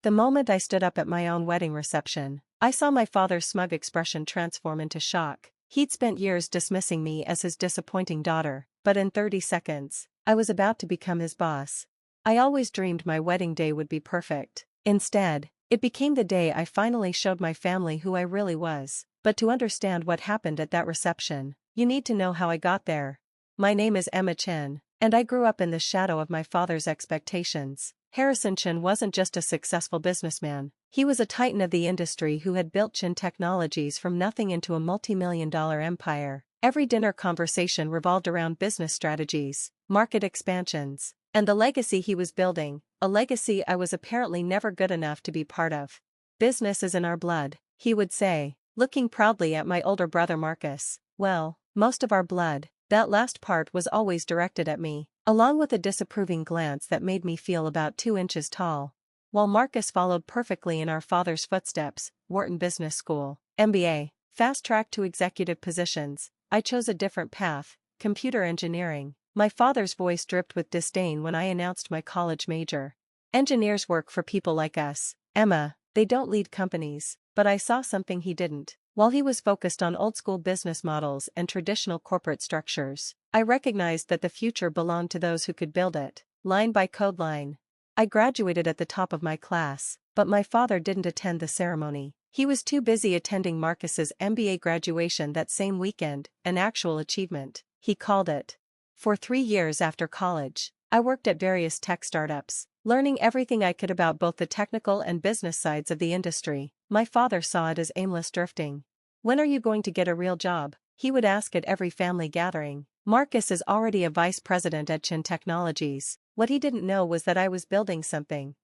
The moment I stood up at my own wedding reception, I saw my father's smug expression transform into shock. He'd spent years dismissing me as his disappointing daughter, but in 30 seconds, I was about to become his boss. I always dreamed my wedding day would be perfect. Instead, it became the day I finally showed my family who I really was. But to understand what happened at that reception, you need to know how I got there. My name is Emma Chen, and I grew up in the shadow of my father's expectations. Chen wasn't just a successful businessman, he was a titan of the industry who had built Chen Technologies from nothing into a multi-million-dollar empire. Every dinner conversation revolved around business strategies, market expansions, and the legacy he was building, a legacy I was apparently never good enough to be part of. Business is in our blood, he would say, looking proudly at my older brother Marcus. Well, most of our blood. That last part was always directed at me, along with a disapproving glance that made me feel about 2 inches tall. While Marcus followed perfectly in our father's footsteps, Wharton Business School, MBA, fast-tracked to executive positions, I chose a different path, computer engineering. My father's voice dripped with disdain when I announced my college major. Engineers work for people like us, Emma, they don't lead companies. But I saw something he didn't. While he was focused on old-school business models and traditional corporate structures, I recognized that the future belonged to those who could build it, line by code line. I graduated at the top of my class, but my father didn't attend the ceremony. He was too busy attending Marcus's MBA graduation that same weekend, an actual achievement, he called it. For 3 years after college, I worked at various tech startups, learning everything I could about both the technical and business sides of the industry. My father saw it as aimless drifting. When are you going to get a real job? He would ask at every family gathering. Marcus is already a vice president at Chen Technologies. What he didn't know was that I was building something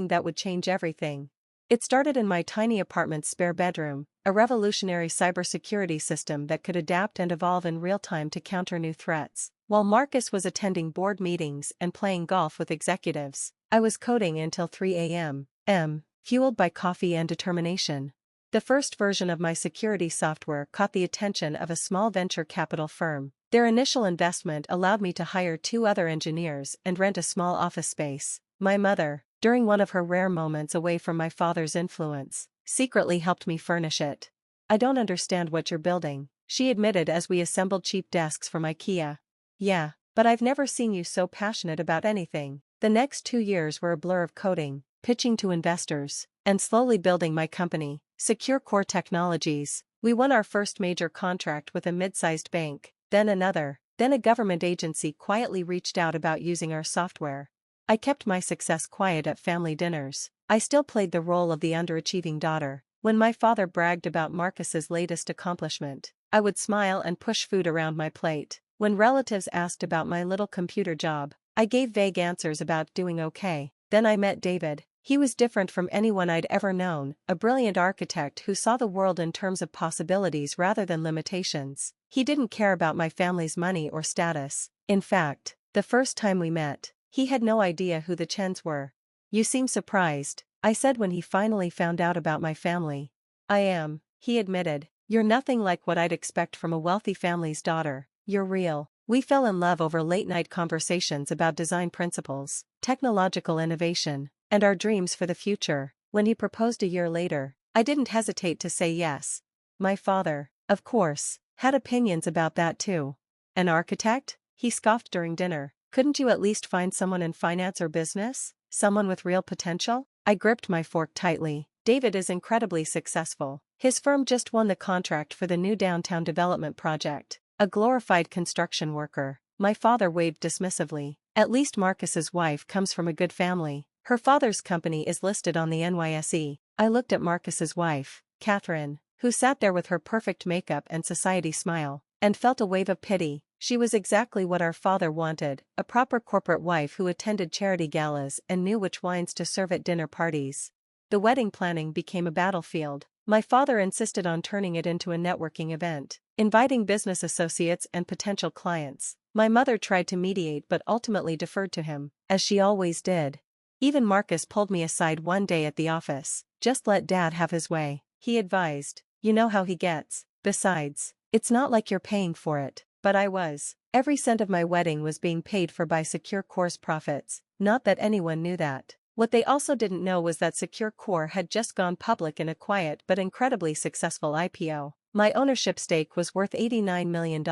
that would change everything. It started in my tiny apartment's spare bedroom, a revolutionary cybersecurity system that could adapt and evolve in real time to counter new threats. While Marcus was attending board meetings and playing golf with executives, I was coding until 3 a.m. Fueled by coffee and determination. The first version of my security software caught the attention of a small venture capital firm. Their initial investment allowed me to hire 2 other engineers and rent a small office space. My mother, during one of her rare moments away from my father's influence, secretly helped me furnish it. I don't understand what you're building, she admitted as we assembled cheap desks from IKEA. Yeah, but I've never seen you so passionate about anything. The next 2 years were a blur of coding, pitching to investors, and slowly building my company, Secure Core Technologies. We won our first major contract with a mid-sized bank, then another, then a government agency quietly reached out about using our software. I kept my success quiet at family dinners. I still played the role of the underachieving daughter. When my father bragged about Marcus's latest accomplishment, I would smile and push food around my plate. When relatives asked about my little computer job, I gave vague answers about doing okay. Then I met David. He was different from anyone I'd ever known, a brilliant architect who saw the world in terms of possibilities rather than limitations. He didn't care about my family's money or status. In fact, the first time we met, he had no idea who the Chens were. You seem surprised, I said when he finally found out about my family. I am, he admitted. You're nothing like what I'd expect from a wealthy family's daughter. You're real. We fell in love over late-night conversations about design principles, technological innovation, and our dreams for the future. When he proposed a year later, I didn't hesitate to say yes. My father, of course, had opinions about that too. An architect? He scoffed during dinner. Couldn't you at least find someone in finance or business? Someone with real potential? I gripped my fork tightly. David is incredibly successful. His firm just won the contract for the new downtown development project. A glorified construction worker. My father waved dismissively. At least Marcus's wife comes from a good family. Her father's company is listed on the NYSE. I looked at Marcus's wife, Catherine, who sat there with her perfect makeup and society smile, and felt a wave of pity. She was exactly what our father wanted, a proper corporate wife who attended charity galas and knew which wines to serve at dinner parties. The wedding planning became a battlefield. My father insisted on turning it into a networking event, inviting business associates and potential clients. My mother tried to mediate but ultimately deferred to him, as she always did. Even Marcus pulled me aside one day at the office. Just let Dad have his way, he advised. You know how he gets. Besides, it's not like you're paying for it. But I was. Every cent of my wedding was being paid for by Secure Core's profits, not that anyone knew that. What they also didn't know was that Secure Core had just gone public in a quiet but incredibly successful IPO. My ownership stake was worth $89 million.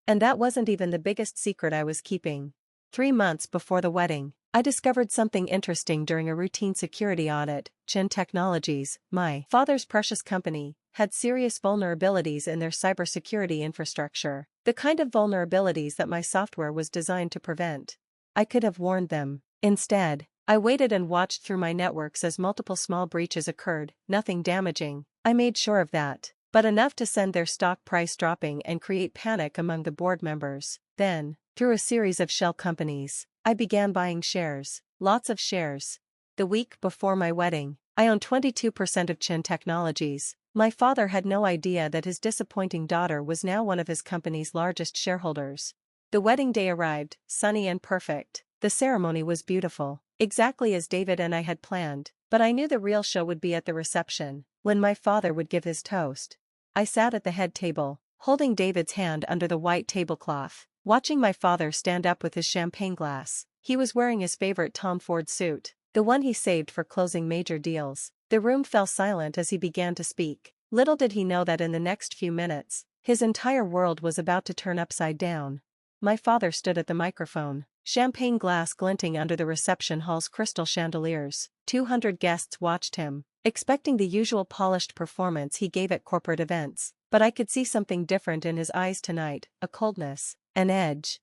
And that wasn't even the biggest secret I was keeping. 3 months before the wedding, I discovered something interesting during a routine security audit. Chen Technologies, my father's precious company, had serious vulnerabilities in their cybersecurity infrastructure, the kind of vulnerabilities that my software was designed to prevent. I could have warned them. Instead, I waited and watched through my networks as multiple small breaches occurred, nothing damaging, I made sure of that, but enough to send their stock price dropping and create panic among the board members. Then, through a series of shell companies, I began buying shares, lots of shares. The week before my wedding, I owned 22% of Chen Technologies. My father had no idea that his disappointing daughter was now one of his company's largest shareholders. The wedding day arrived, sunny and perfect. The ceremony was beautiful, exactly as David and I had planned, but I knew the real show would be at the reception, when my father would give his toast. I sat at the head table, holding David's hand under the white tablecloth, watching my father stand up with his champagne glass. He was wearing his favorite Tom Ford suit, the one he saved for closing major deals. The room fell silent as he began to speak. Little did he know that in the next few minutes, his entire world was about to turn upside down. My father stood at the microphone, champagne glass glinting under the reception hall's crystal chandeliers. 200 guests watched him, expecting the usual polished performance he gave at corporate events, but I could see something different in his eyes tonight, a coldness, an edge.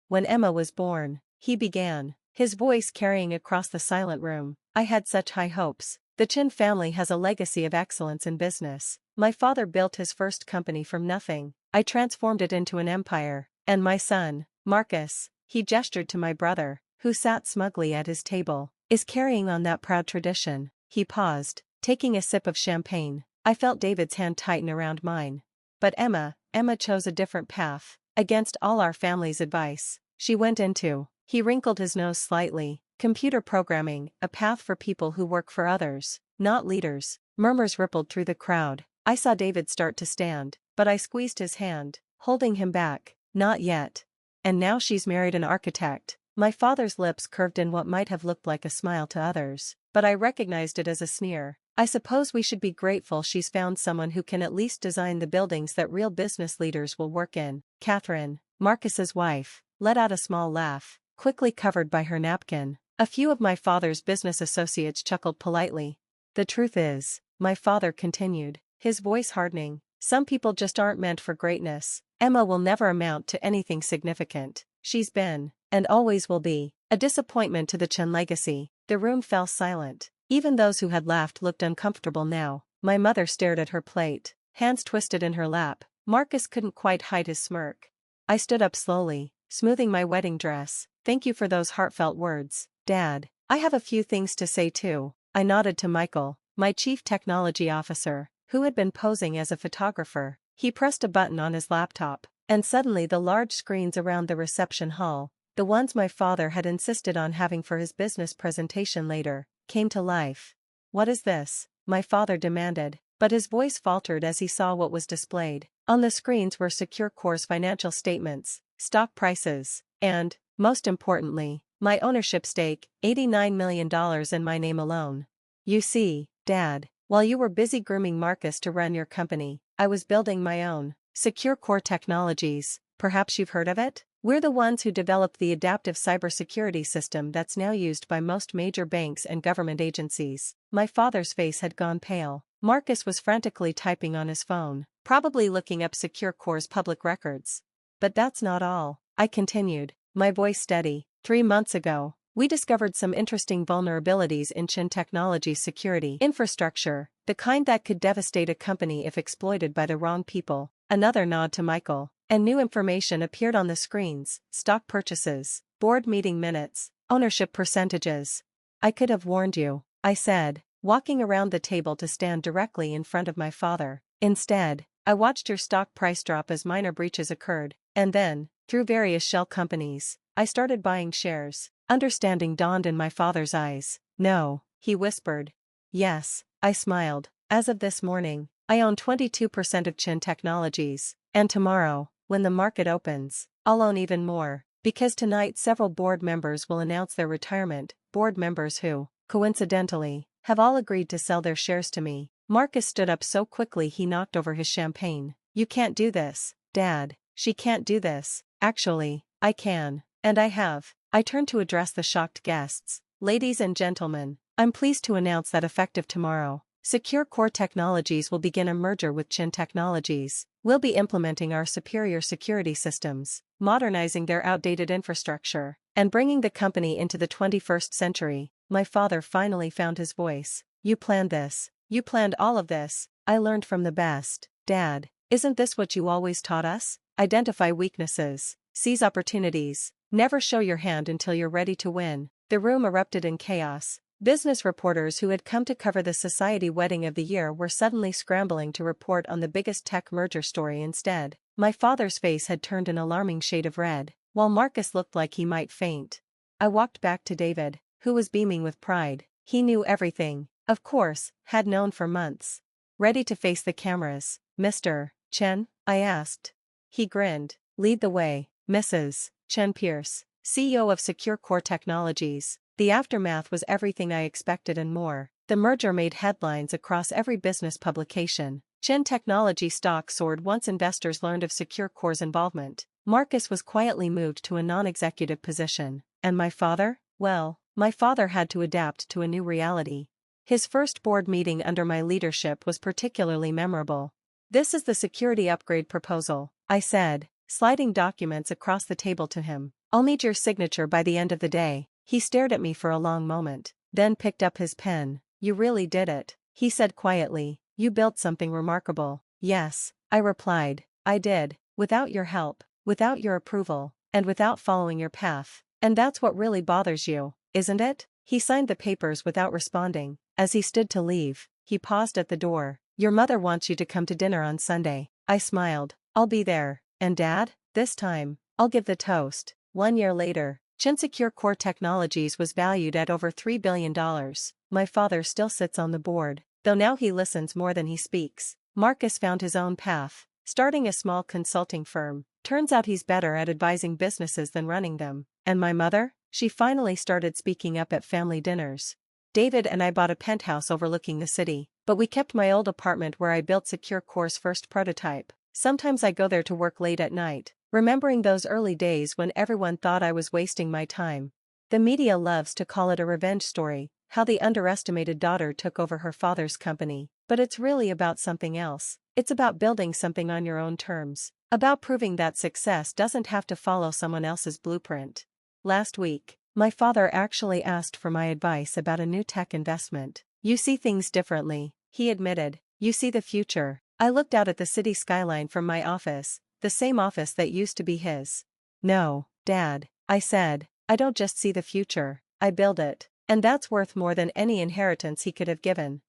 When Emma was born, he began, his voice carrying across the silent room, I had such high hopes. The Chen family has a legacy of excellence in business. My father built his first company from nothing. I transformed it into an empire. And my son, Marcus, he gestured to my brother, who sat smugly at his table, is carrying on that proud tradition. He paused, taking a sip of champagne. I felt David's hand tighten around mine. But Emma chose a different path. Against all our family's advice, she went into, he wrinkled his nose slightly, computer programming, a path for people who work for others, not leaders. Murmurs rippled through the crowd. I saw David start to stand, but I squeezed his hand, holding him back. Not yet. And now she's married an architect. My father's lips curved in what might have looked like a smile to others, but I recognized it as a sneer. I suppose we should be grateful she's found someone who can at least design the buildings that real business leaders will work in. Catherine, Marcus's wife, let out a small laugh, quickly covered by her napkin. A few of my father's business associates chuckled politely. The truth is, my father continued, his voice hardening, some people just aren't meant for greatness. Emma will never amount to anything significant. She's been, and always will be, a disappointment to the Chen legacy. The room fell silent. Even those who had laughed looked uncomfortable now. My mother stared at her plate, hands twisted in her lap. Marcus couldn't quite hide his smirk. I stood up slowly, smoothing my wedding dress. Thank you for those heartfelt words, Dad. I have a few things to say too. I nodded to Michael, my chief technology officer, who had been posing as a photographer. He pressed a button on his laptop, and suddenly the large screens around the reception hall, the ones my father had insisted on having for his business presentation later, came to life. What is this? My father demanded, but his voice faltered as he saw what was displayed. On the screens were Secure Core's financial statements, stock prices, and, most importantly, my ownership stake, $89 million in my name alone. You see, Dad, while you were busy grooming Marcus to run your company, I was building my own, Secure Core Technologies. Perhaps you've heard of it? We're the ones who developed the adaptive cybersecurity system that's now used by most major banks and government agencies. My father's face had gone pale. Marcus was frantically typing on his phone, probably looking up Secure Core's public records. But that's not all, I continued, my voice steady. 3 months ago, we discovered some interesting vulnerabilities in Chen Technologies' security infrastructure, the kind that could devastate a company if exploited by the wrong people. Another nod to Michael, and new information appeared on the screens, stock purchases, board meeting minutes, ownership percentages. I could have warned you, I said, walking around the table to stand directly in front of my father. Instead, I watched your stock price drop as minor breaches occurred, and then, through various shell companies, I started buying shares. Understanding dawned in my father's eyes. No, he whispered. Yes, I smiled. As of this morning, I own 22% of Chen Technologies, and tomorrow, when the market opens, I'll own even more, because tonight several board members will announce their retirement, board members who, coincidentally, have all agreed to sell their shares to me. Marcus stood up so quickly he knocked over his champagne. You can't do this, Dad. She can't do this. Actually, I can. And I have. I turned to address the shocked guests. Ladies and gentlemen, I'm pleased to announce that effective tomorrow, Secure Core Technologies will begin a merger with Chen Technologies. We'll be implementing our superior security systems, modernizing their outdated infrastructure, and bringing the company into the 21st century. My father finally found his voice. You planned this. You planned all of this. I learned from the best. Dad, isn't this what you always taught us? Identify weaknesses, seize opportunities, never show your hand until you're ready to win. The room erupted in chaos. Business reporters who had come to cover the society wedding of the year were suddenly scrambling to report on the biggest tech merger story instead. My father's face had turned an alarming shade of red, while Marcus looked like he might faint. I walked back to David, who was beaming with pride. He knew everything, of course, had known for months. Ready to face the cameras, Mr. Chen? I asked. He grinned. Lead the way, Mrs. Chen Pierce, CEO of Secure Core Technologies. The aftermath was everything I expected and more. The merger made headlines across every business publication. Chen Technology stock soared once investors learned of Secure Core's involvement. Marcus was quietly moved to a non-executive position. And my father? Well, my father had to adapt to a new reality. His first board meeting under my leadership was particularly memorable. This is the security upgrade proposal, I said, sliding documents across the table to him. I'll need your signature by the end of the day. He stared at me for a long moment, then picked up his pen. You really did it, he said quietly. You built something remarkable. Yes, I replied, I did, without your help, without your approval, and without following your path. And that's what really bothers you, isn't it? He signed the papers without responding. As he stood to leave, he paused at the door. Your mother wants you to come to dinner on Sunday. I smiled. I'll be there. And Dad? This time, I'll give the toast. 1 year later, Chen Secure Core Technologies was valued at over $3 billion. My father still sits on the board, though now he listens more than he speaks. Marcus found his own path, starting a small consulting firm. Turns out he's better at advising businesses than running them. And my mother? She finally started speaking up at family dinners. David and I bought a penthouse overlooking the city, but we kept my old apartment where I built Secure Core's first prototype. Sometimes I go there to work late at night, remembering those early days when everyone thought I was wasting my time. The media loves to call it a revenge story, how the underestimated daughter took over her father's company, but it's really about something else. It's about building something on your own terms, about proving that success doesn't have to follow someone else's blueprint. Last week, my father actually asked for my advice about a new tech investment. You see things differently, he admitted. You see the future. I looked out at the city skyline from my office, the same office that used to be his. No, Dad, I said, I don't just see the future, I build it. And that's worth more than any inheritance he could have given.